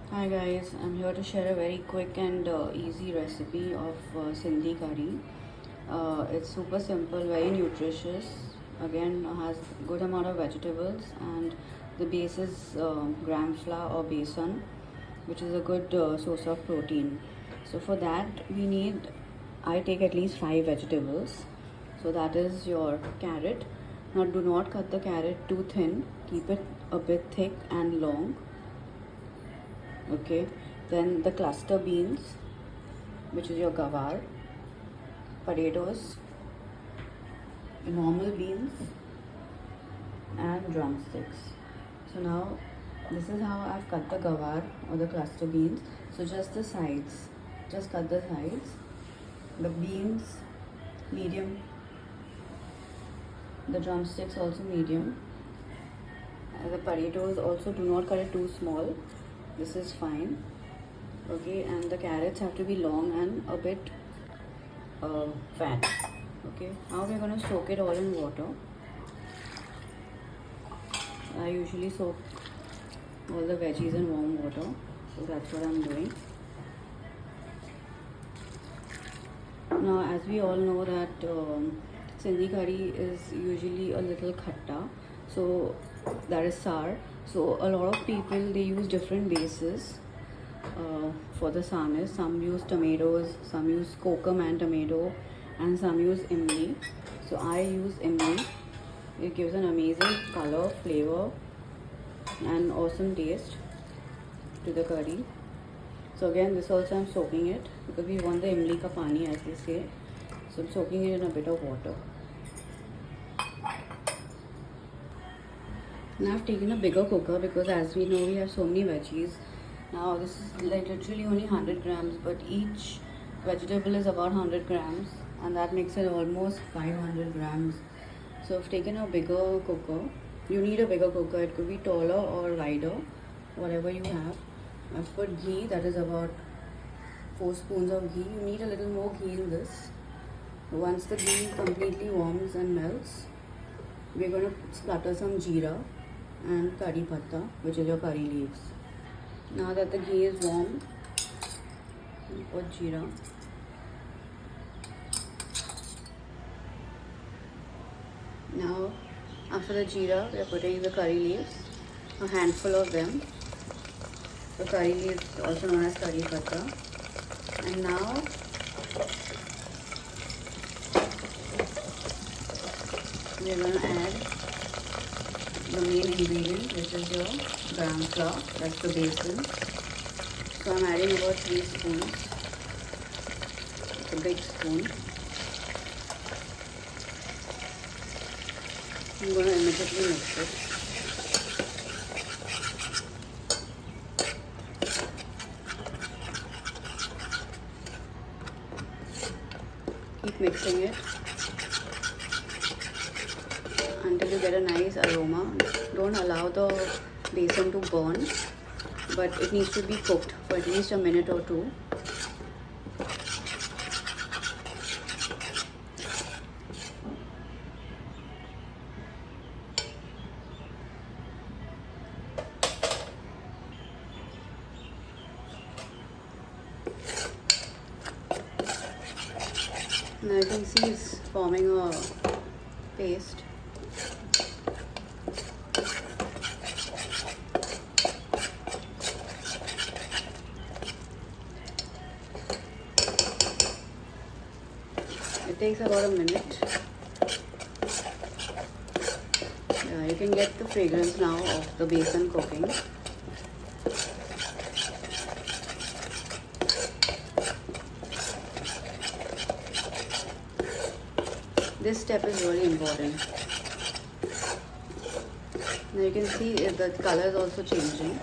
Hi guys, I'm here to share a very quick and easy recipe of Sindhi Kadhi. It's super simple, very nutritious. Again, has good amount of vegetables and the base is gram flour or besan, which is a good source of protein. So for that, I take at least 5 vegetables. So that is your carrot. Now do not cut the carrot too thin. Keep it a bit thick and long. Okay, then the cluster beans, which is your gavar, potatoes, normal beans, and drumsticks. So now this is how I've cut the gavar or the cluster beans. So just the sides, just cut the sides. The beans medium, the drumsticks also medium, and the potatoes also do not cut it too small. This is fine. Okay, and the carrots have to be long and a bit fat. Okay, now we're going to soak it all in water. I usually soak all the veggies in warm water, so that's what I'm doing. Now, as we all know that Sindhi Kadhi is usually a little khatta, so that is sour. So a lot of people, they use different bases for the sarnish. Some use tomatoes, some use kokum and tomato, and some use imli. So I use imli. It gives an amazing color, flavor, and awesome taste to the curry. So again, this also I'm soaking it because we want the imli ka pani, as they say. So I'm soaking it in a bit of water. Now I've taken a bigger cooker because, as we know, we have so many veggies. Now this is like literally only 100 grams, but each vegetable is about 100 grams, and that makes it almost 500 grams. So I've taken a bigger cooker. You need a bigger cooker. It could be taller or wider, whatever you have. I've put ghee, that is about 4 spoons of ghee. You need a little more ghee in this. Once the ghee completely warms and melts, we're going to splatter some jeera and kadi patta, which is your curry leaves. Now that the ghee is warm, put jeera. Now, after the jeera, we are putting the curry leaves, a handful of them. The curry leaves, also known as kadi patta. And now, we are going to add the main ingredient, which is your gram flour, that's the besan. So I'm adding about 3 spoons. It's a big spoon. I'm going to immediately mix it. Keep mixing it until you get a nice aroma. Don't allow the besan to burn, but it needs to be cooked for at least a minute or two. Now you can see it's forming a paste. It takes about a minute. Yeah, you can get the fragrance now of the besan cooking. This step is really important. Now you can see the color is also changing.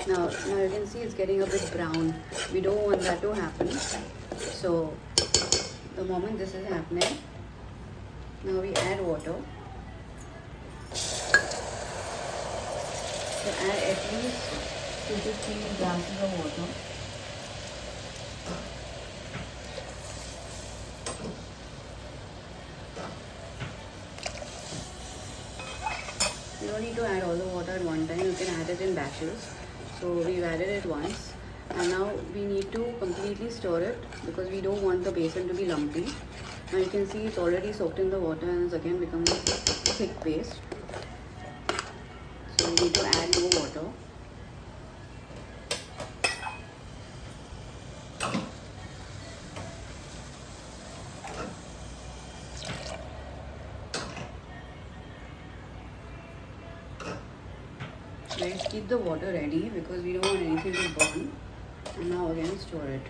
Now you can see it's getting a bit brown. We don't want that to happen. So the moment this is happening, now we add water. So add at least 2 to 3 glasses of water. don't need to add all the water at one time. You can add it in batches. So we've added it once, and now we need to completely stir it because we don't want the besan to be lumpy. Now you can see it's already soaked in the water and it's again becoming a thick paste. So we need to add more water. Guys, keep the water ready because we don't want anything to burn. And now again stir it.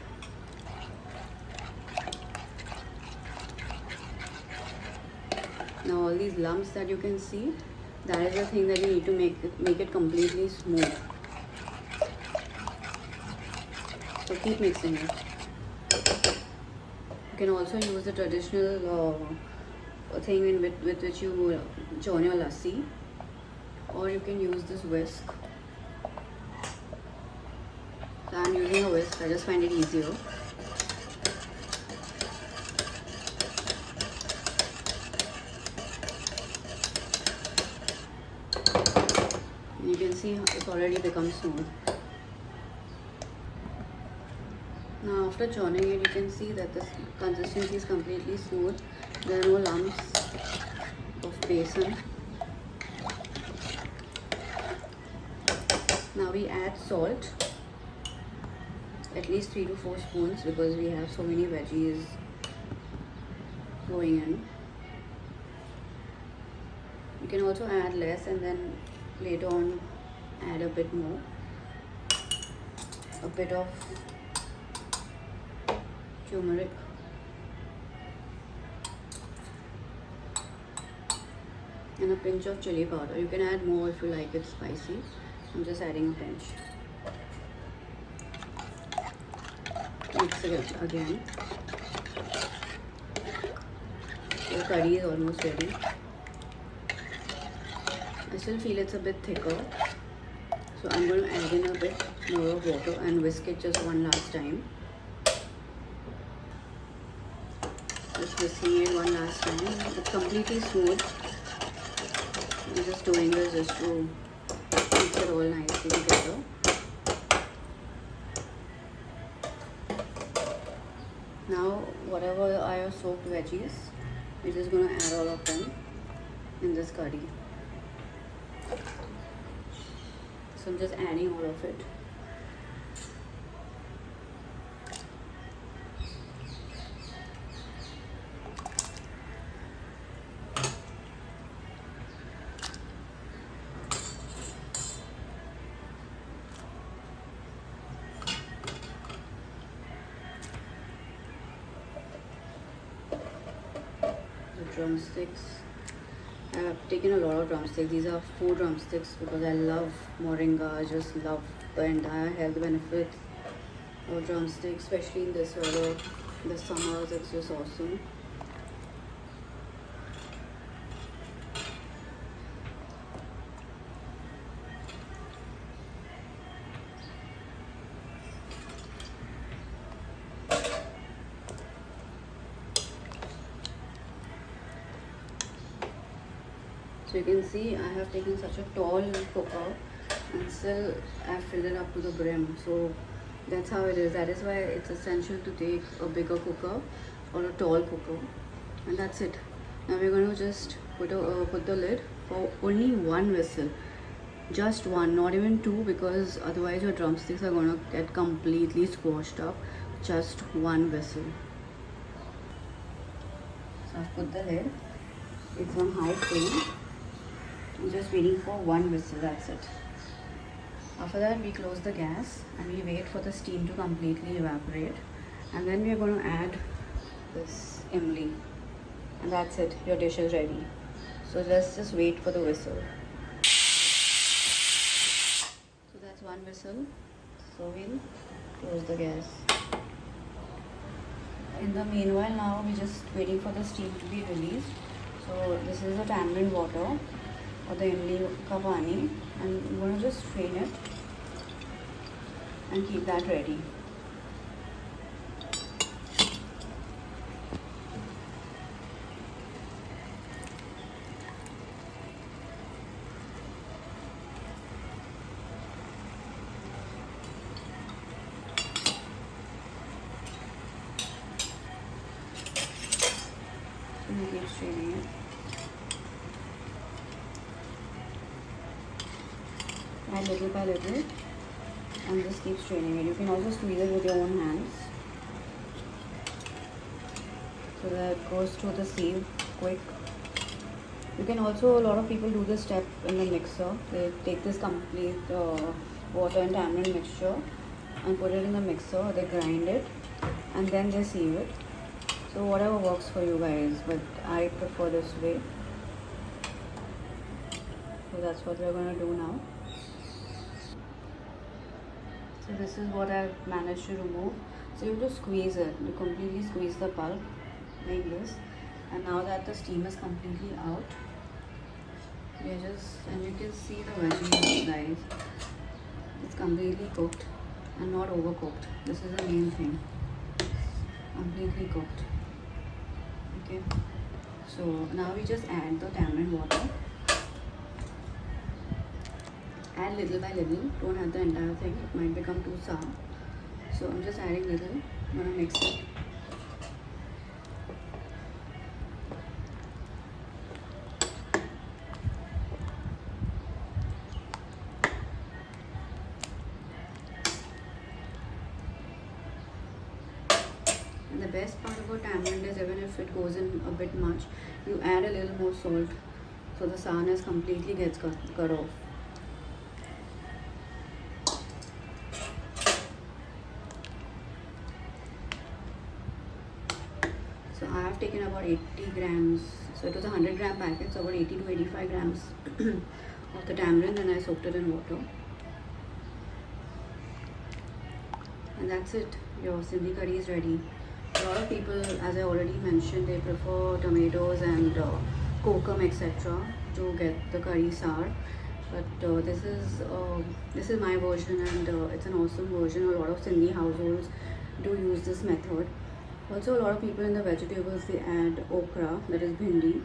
Now all these lumps that you can see, that is the thing that you need to make it completely smooth. So keep mixing it. You can also use the traditional thing with which you churn your lassi, or you can use this whisk. So I'm using a whisk, I just find it easier. You can see it's already become smooth. Now after churning it, you can see that this consistency is completely smooth. There are no lumps of besan. Now we add salt, at least 3 to 4 spoons because we have so many veggies going in. You can also add less and then later on add a bit more. A bit of turmeric. And a pinch of chilli powder. You can add more if you like it spicy. I'm just adding a pinch. Mix it again. The curry is almost ready. I still feel it's a bit thicker, so I'm going to add in a bit more of water and whisk it just one last time. Just whisking it one last time. It's completely smooth. I'm just doing this just to mix it all nicely together. Now whatever are your soaked veggies, we're just going to add all of them in this curry. So I'm just adding all of it. The drumsticks. I have taken a lot of drumsticks. These are 4 drumsticks because I love moringa. I just love the entire health benefits of drumsticks, especially in this weather, the summers. It's just awesome. So you can see I have taken such a tall cooker and still I have filled it up to the brim. So that's how it is. That is why it's essential to take a bigger cooker or a tall cooker, and that's it. Now we're going to just put the lid for only 1 whistle. Just 1, not even 2, because otherwise your drumsticks are going to get completely squashed up. Just 1 whistle. So I've put the lid. It's on high flame. I'm just waiting for 1 whistle, that's it. After that we close the gas and we wait for the steam to completely evaporate, and then we are going to add this imli, and that's it, your dish is ready. So let's just wait for the whistle. So that's 1 whistle, so we'll close the gas. In the meanwhile, now we're just waiting for the steam to be released. So this is the tamarind water or the imli ka pani, and I'm going to just strain it and keep that ready. And keep straining it. Add little by little and just keep straining it. You can also squeeze it with your own hands so that it goes through the sieve quick. You can also, a lot of people do this step in the mixer. They take this complete water and tamarind mixture and put it in the mixer. They grind it and then they sieve it. So whatever works for you guys, but I prefer this way. So that's what we're going to do now. So this is what I've managed to remove. So you have to squeeze it. You completely squeeze the pulp like this. And now that the steam is completely out, and you can see the veggies, guys. It's completely cooked and not overcooked. This is the main thing. Completely cooked. Okay. So now we just add the tamarind water. Add little by little. Don't add the entire thing. It might become too sour. So I'm just adding little. I'm gonna mix it. And the best part about tamarind is even if it goes in a bit much, you add a little more salt, so the sourness completely gets cut off. So I have taken about 80 grams, so it was a 100-gram packet, so about 80 to 85 grams of the tamarind, and I soaked it in water. And that's it, your Sindhi Kadhi is ready. A lot of people, as I already mentioned, they prefer tomatoes and kokum etc. to get the curry sour. But this is my version, and it's an awesome version. A lot of Sindhi households do use this method. Also, a lot of people in the vegetables, they add okra, that is bhindi.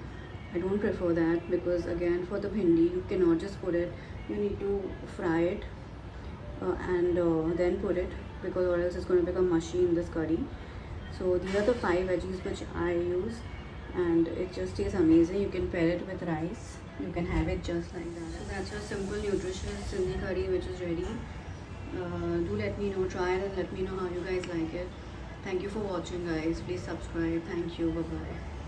I don't prefer that because again, for the bhindi, you cannot just put it. You need to fry it and then put it, because or else it's going to become mushy in this curry. So these are the 5 veggies which I use, and it just tastes amazing. You can pair it with rice. You can have it just like that. So that's your simple, nutritious Sindhi curry which is ready. Do let me know, try it and let me know how you guys like it. Thank you for watching, guys. Please subscribe. Thank you. Bye bye.